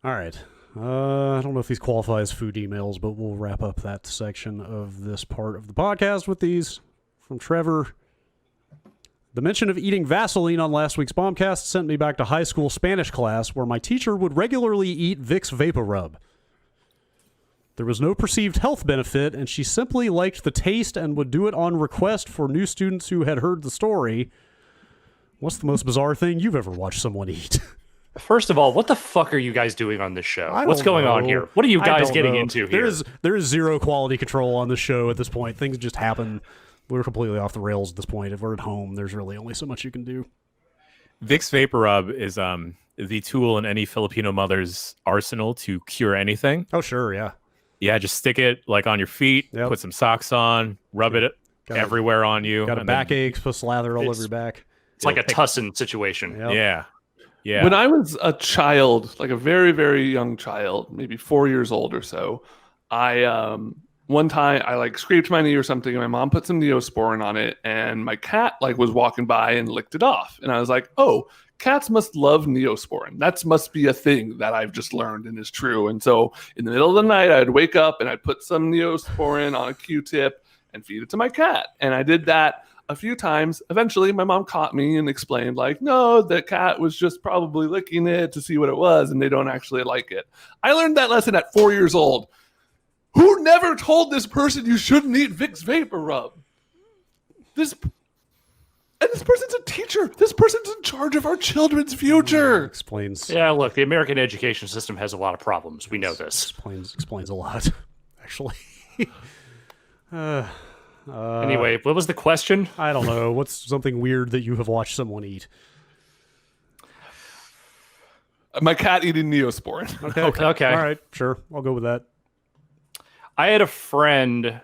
All right. I don't know if these qualify as food emails, but we'll wrap up that section of this part of the podcast with these from Trevor. The mention of eating Vaseline on last week's Bombcast sent me back to high school Spanish class where my teacher would regularly eat Vicks Vapor Rub. There was no perceived health benefit, and she simply liked the taste and would do it on request for new students who had heard the story. What's the most bizarre thing you've ever watched someone eat? First of all, what the fuck are you guys doing on this show? What's going know. on here? What are you guys getting into here? There is zero quality control on the show at this point. Things just happen. We're completely off the rails at this point. If we're at home, there's really only so much you can do. Vicks Vapor Rub is the tool in any Filipino mother's arsenal to cure anything. Oh, sure, yeah. Yeah, just stick it like on your feet, put some socks on, rub it everywhere on you. Got a backache, put slather all over your back. It's like a tussin situation. Yep. Yeah. Yeah. When I was a child, like a very, very young child, maybe 4 years old or so, I one time I like scraped my knee or something, and my mom put some Neosporin on it, and my cat like was walking by and licked it off, and I was like, oh, cats must love Neosporin. That must be a thing that I've just learned and is true. And so in the middle of the night, I'd wake up and I'd put some Neosporin on a Q-tip and feed it to my cat, and I did that a few times. Eventually, my mom caught me and explained, like, no, the cat was just probably licking it to see what it was, and they don't actually like it. I learned that lesson at 4 years old. Who never told this person you shouldn't eat Vicks Vapor Rub? This person's a teacher. This person's in charge of our children's future. Explains. Yeah, look, the American education system has a lot of problems. We know this. Explains a lot, actually. Anyway, what was the question? I don't know. What's something weird that you have watched someone eat? My cat eating Neosporin. Okay. All right, sure. I'll go with that. I had a friend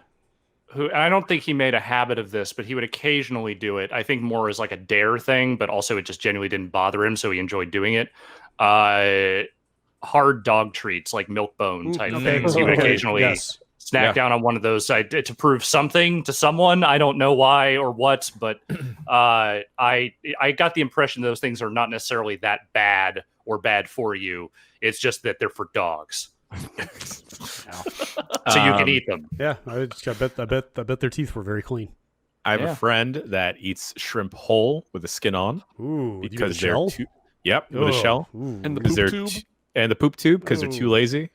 who, and I don't think he made a habit of this, but he would occasionally do it. I think more as like a dare thing, but also it just genuinely didn't bother him, so he enjoyed doing it. Hard dog treats, like milk bone type things. He would occasionally snack down on one of those to prove something to someone. I don't know why or what, but I got the impression those things are not necessarily that bad or bad for you. It's just that they're for dogs. So you can eat them. Yeah, I bet their teeth were very clean. I have a friend that eats shrimp whole with the skin on. Ooh, because they're with a shell. And the poop tube. And the poop tube because they're too lazy.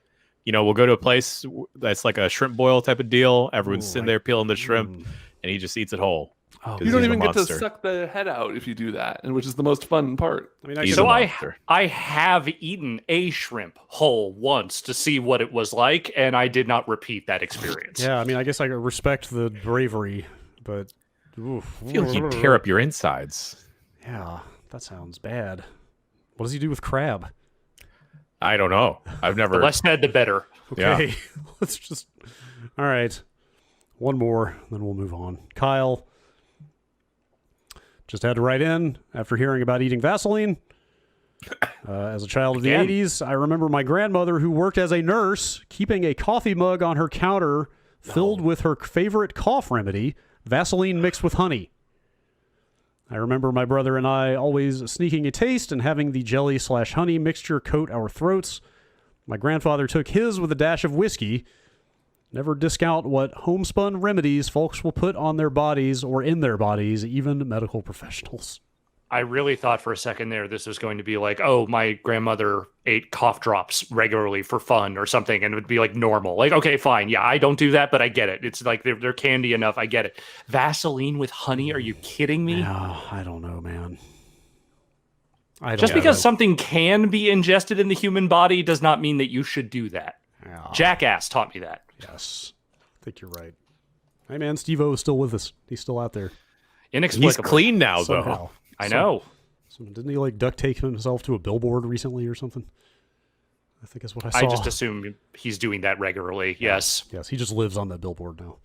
You know, we'll go to a place that's like a shrimp boil type of deal. Everyone's sitting there peeling the shrimp, and he just eats it whole. Oh, you don't even get to suck the head out if you do that, and which is the most fun part. I mean, I have eaten a shrimp whole once to see what it was like, and I did not repeat that experience. Yeah, I mean, I guess I respect the bravery, but I feel like you tear up your insides. Yeah, that sounds bad. What does he do with crab? I don't know. I've never. The less said, the better. Okay, let's just. All right, one more, then we'll move on. Kyle. Just had to write in after hearing about eating Vaseline. As a child of the 80s, I remember my grandmother, who worked as a nurse, keeping a coffee mug on her counter filled with her favorite cough remedy, Vaseline mixed with honey. I remember my brother and I always sneaking a taste and having the jelly/honey mixture coat our throats. My grandfather took his with a dash of whiskey. Never discount what homespun remedies folks will put on their bodies or in their bodies, even medical professionals. I really thought for a second there this was going to be like, oh, my grandmother ate cough drops regularly for fun or something, and it would be like normal. Like, okay, fine. Yeah, I don't do that, but I get it. It's like they're candy enough. I get it. Vaseline with honey? Are you kidding me? No, I don't know, man. Just because something can be ingested in the human body does not mean that you should do that. Yeah. Jackass taught me that. Yes, I think you're right. Hey, man, Steve-O is still with us. He's still out there. Inexplicable. He's clean now, Somehow. though. I know. So didn't he like duct tape himself to a billboard recently or something? I think that's what I saw. I just assume he's doing that regularly. Yes. Yes, he just lives on that billboard now.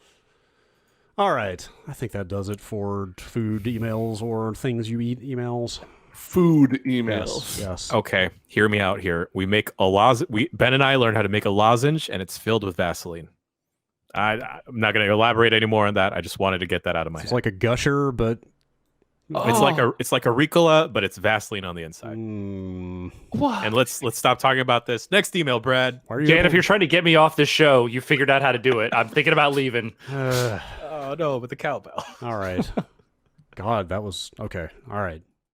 All right. I think that does it for food emails or things you eat emails. Food emails. Yes. Okay, hear me out here. We make a Ben and I learned how to make a lozenge, and it's filled with Vaseline. I'm not going to elaborate anymore on that. I just wanted to get that out of my head. It's like a gusher, but It's like a Ricola, but it's Vaseline on the inside. What? And let's stop talking about this. Next email, Brad. Dan, if you're trying to get me off this show, you figured out how to do it. I'm thinking about leaving. Oh no, but the cowbell. All right. God, that was okay. All right.